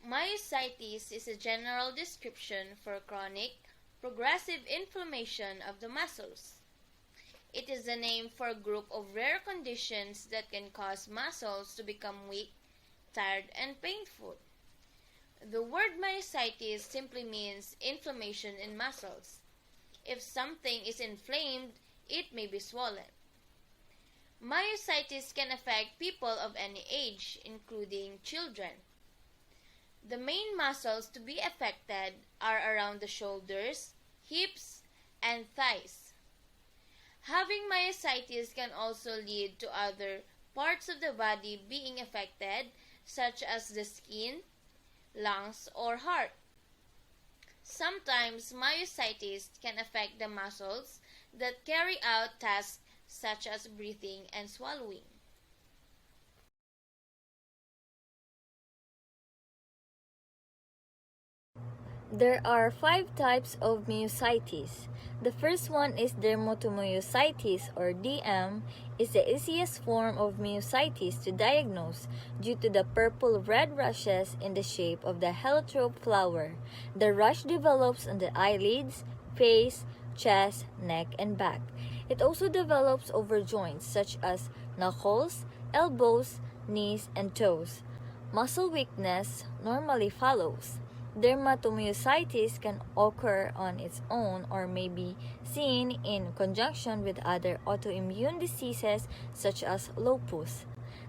Myositis is a general description for chronic, progressive inflammation of the muscles. It is the name for a group of rare conditions that can cause muscles to become weak, tired, and painful. The word myositis simply means inflammation in muscles. If something is inflamed, it may be swollen. Myositis can affect people of any age, including children. The main muscles to be affected are around the shoulders, hips, and thighs. Having myositis can also lead to other parts of the body being affected, such as the skin, lungs, or heart. Sometimes myositis can affect the muscles that carry out tasks such as breathing and swallowing. There are 5 types of myositis. The first one is dermatomyositis, or DM, is the easiest form of myositis to diagnose due to the purple-red rashes in the shape of the heliotrope flower. The rash develops on the eyelids, face, chest, neck, and back. It also develops over joints such as knuckles, elbows, knees, and toes. Muscle weakness normally follows. Dermatomyositis can occur on its own or may be seen in conjunction with other autoimmune diseases such as lupus.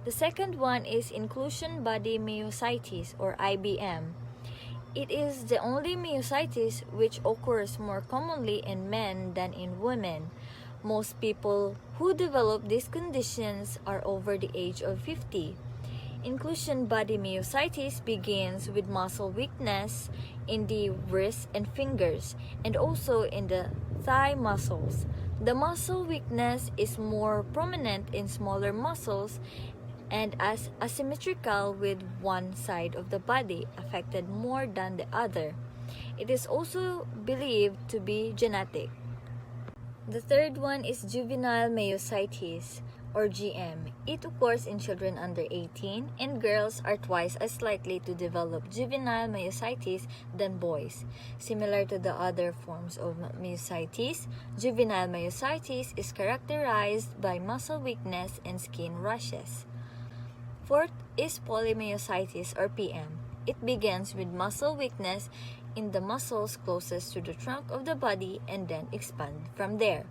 The second one is inclusion body myositis, or IBM. It is the only myositis which occurs more commonly in men than in women. Most people who develop these conditions are over the age of 50. Inclusion body myositis begins with muscle weakness in the wrist and fingers, and also in the thigh muscles. The muscle weakness is more prominent in smaller muscles and as asymmetrical, with one side of the body affected more than the other. It is also believed to be genetic. The third one is juvenile myositis, or GM. It occurs in children under 18, and girls are twice as likely to develop juvenile myositis than boys. Similar to the other forms of myositis, juvenile myositis is characterized by muscle weakness and skin rashes. Fourth is polymyositis, or PM. It begins with muscle weakness in the muscles closest to the trunk of the body and then expand from there.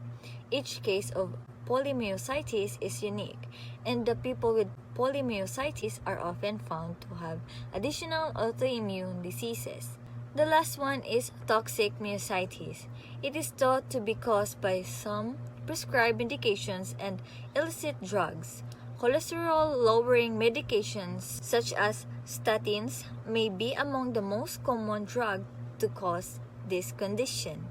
Each case of polymyositis is unique, and the people with polymyositis are often found to have additional autoimmune diseases. The last one is toxic myositis. It is thought to be caused by some prescribed medications and illicit drugs. Cholesterol-lowering medications such as statins may be among the most common drugs to cause this condition.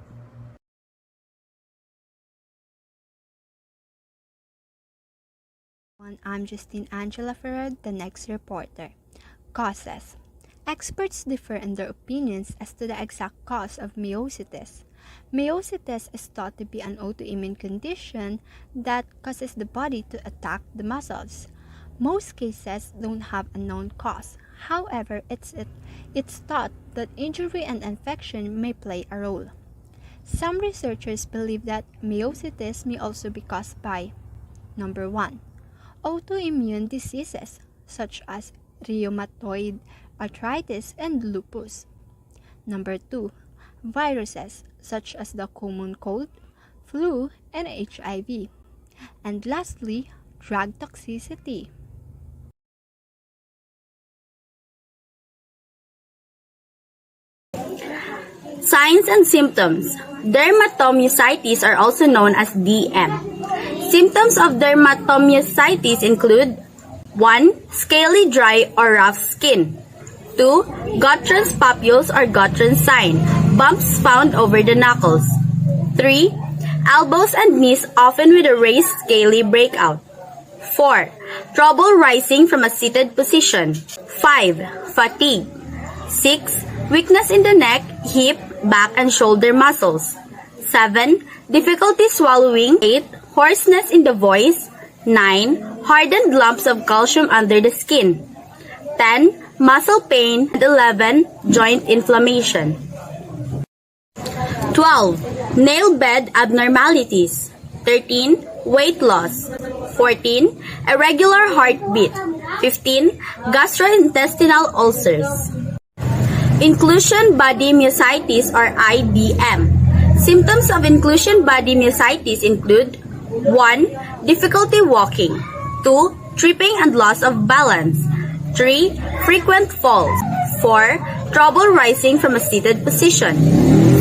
I'm Justine Angela Ferrer, the next reporter. Causes. Experts differ in their opinions as to the exact cause of myositis. Myositis is thought to be an autoimmune condition that causes the body to attack the muscles. Most cases don't have a known cause. However, it's thought that injury and infection may play a role. Some researchers believe that myositis may also be caused by: number 1, autoimmune diseases such as rheumatoid arthritis and lupus. Number 2, viruses such as the common cold, flu, and HIV. And lastly, drug toxicity. Signs and symptoms. Dermatomyositis are also known as DM. Symptoms of dermatomyositis include: 1. Scaly, dry, or rough skin. 2. Guttrons papules or Guttrons sign, bumps found over the knuckles. 3. Elbows and knees often with a raised scaly breakout. 4. Trouble rising from a seated position. 5. Fatigue. 6. Weakness in the neck, hip, back, and shoulder muscles. 7. Difficulty swallowing. 8. Hoarseness in the voice. 9. Hardened lumps of calcium under the skin. 10. muscle pain, and 11, joint inflammation. 12. Nail bed abnormalities. 13. Weight loss. 14. Irregular heartbeat. 15. Gastrointestinal ulcers. Inclusion body myositis or IBM. Symptoms of inclusion body myositis include 1. Difficulty walking. 2. Tripping and loss of balance. 3. Frequent falls. 4. Trouble rising from a seated position.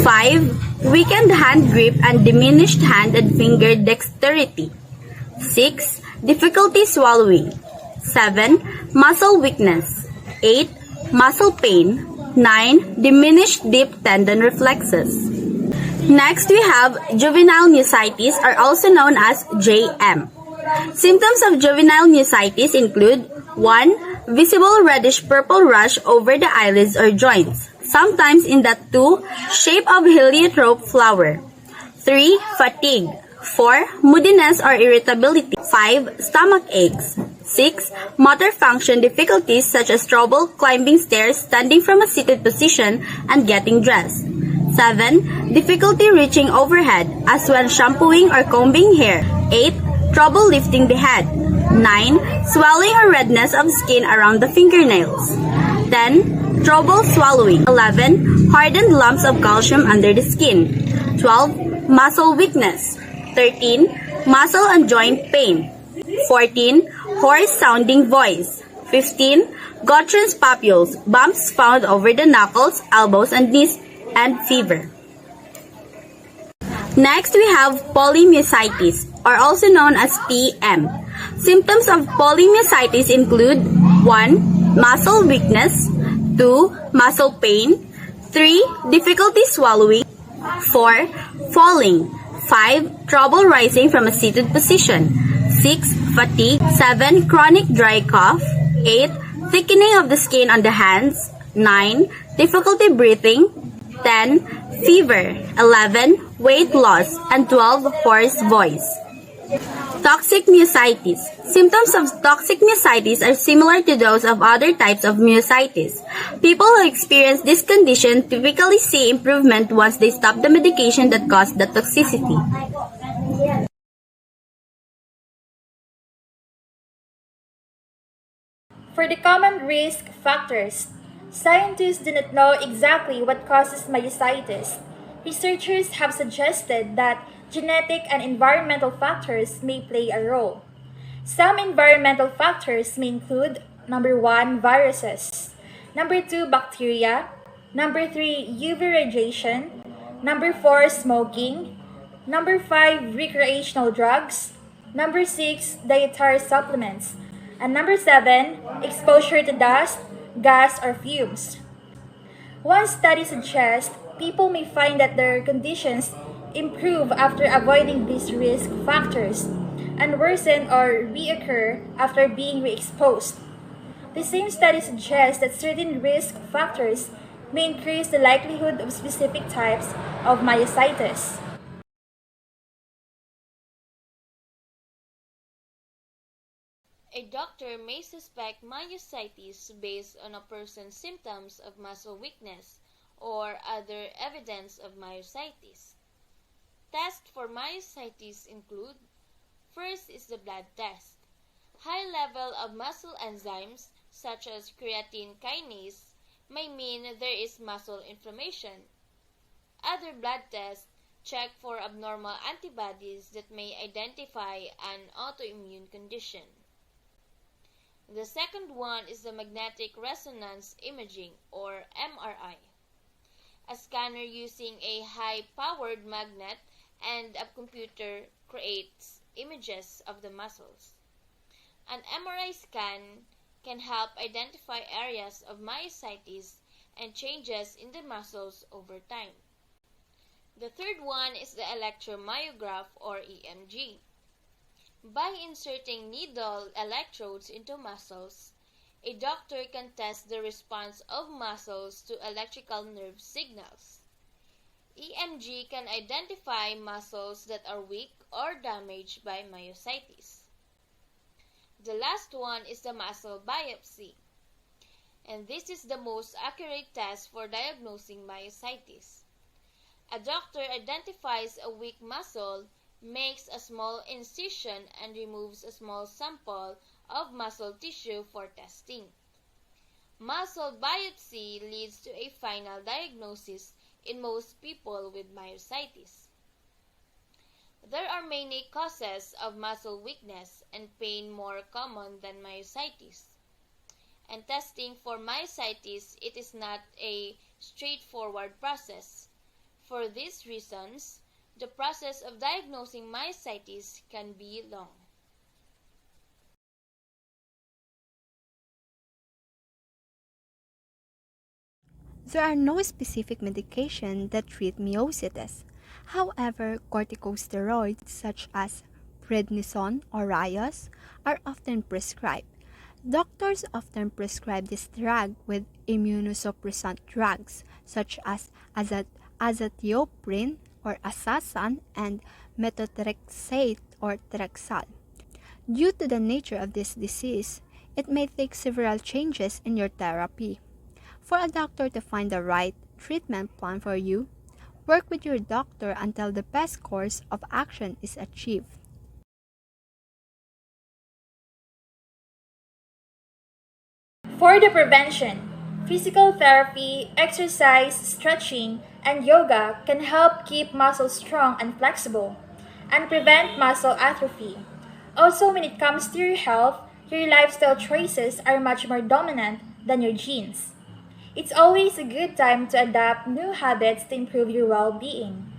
5. Weakened hand grip and diminished hand and finger dexterity. 6. Difficulty swallowing. 7. Muscle weakness. 8. Muscle pain. 9. Diminished deep tendon reflexes. Next, we have juvenile myositis, or also known as JM. Symptoms of juvenile myositis include 1. Visible reddish-purple rash over the eyelids or joints, sometimes in the 2. Shape of heliotrope flower. 3. Fatigue. 4. Moodiness or irritability. 5. Stomach aches. 6. Motor function difficulties such as trouble climbing stairs, standing from a seated position, and getting dressed. 7. Difficulty reaching overhead, as when shampooing or combing hair. 8. Trouble lifting the head. 9. Swelling or redness of skin around the fingernails. 10. Trouble swallowing. 11. Hardened lumps of calcium under the skin. 12. Muscle weakness. 13. Muscle and joint pain. 14. Hoarse sounding voice. 15. Gaucher's papules, bumps found over the knuckles, elbows, and knees, and fever. Next, we have polymyositis, or also known as PM. Symptoms of polymyositis include 1. Muscle weakness. 2. Muscle pain. 3. Difficulty swallowing. 4. Falling. 5. Trouble rising from a seated position. 6. Fatigue. 7. Chronic dry cough. 8. Thickening of the skin on the hands. 9. Difficulty breathing. 10. Fever. 11. Weight loss. And 12. Hoarse voice. Toxic myositis. Symptoms of toxic myositis are similar to those of other types of myositis. People who experience this condition typically see improvement once they stop the medication that caused the toxicity. For the common risk factors, scientists do not know exactly what causes myositis. Researchers have suggested that genetic and environmental factors may play a role. Some environmental factors may include number 1, viruses, number 2, bacteria, number 3, UV radiation, number 4, smoking, number 5, recreational drugs, number 6, dietary supplements, and number 7, exposure to dust, gas, or fumes. One study suggests people may find that their conditions improve after avoiding these risk factors and worsen or reoccur after being re-exposed. The same study suggests that certain risk factors may increase the likelihood of specific types of myositis. A doctor may suspect myositis based on a person's symptoms of muscle weakness or other evidence of myositis. Tests for myositis include: first is the blood test. High level of muscle enzymes such as creatine kinase may mean there is muscle inflammation. Other blood tests check for abnormal antibodies that may identify an autoimmune condition. The second one is the magnetic resonance imaging, or MRI. A scanner using a high-powered magnet and a computer creates images of the muscles. An MRI scan can help identify areas of myositis and changes in the muscles over time. The third one is the electromyograph, or EMG. By inserting needle electrodes into muscles, a doctor can test the response of muscles to electrical nerve signals. EMG can identify muscles that are weak or damaged by myositis. The last one is the muscle biopsy. and this is the most accurate test for diagnosing myositis. A doctor identifies a weak muscle, makes a small incision, and removes a small sample of muscle tissue for testing. Muscle biopsy leads to a final diagnosis in most people with myositis. There are many causes of muscle weakness and pain more common than myositis. And testing for myositis, it is not a straightforward process. For these reasons, the process of diagnosing myositis can be long. There are no specific medication that treat myositis. However, corticosteroids such as prednisone or Rios are often prescribed. Doctors often prescribe this drug with immunosuppressant drugs such as azathioprine or asasan and methotrexate or Trexal. Due to the nature of this disease, it may take several changes in your therapy. For a doctor to find the right treatment plan for you, work with your doctor until the best course of action is achieved. For the prevention, physical therapy, exercise, stretching, and yoga can help keep muscles strong and flexible and prevent muscle atrophy. Also, when it comes to your health, your lifestyle choices are much more dominant than your genes. It's always a good time to adapt new habits to improve your well-being.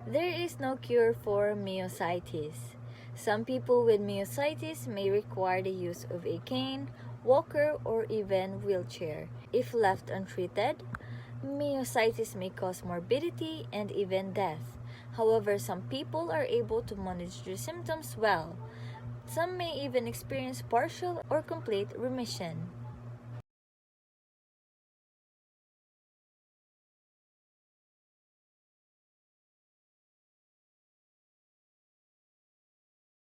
There is no cure for myositis. Some people with myositis may require the use of a cane, walker, or even wheelchair. If left untreated, myositis may cause morbidity and even death. However, some people are able to manage their symptoms well. Some may even experience partial or complete remission.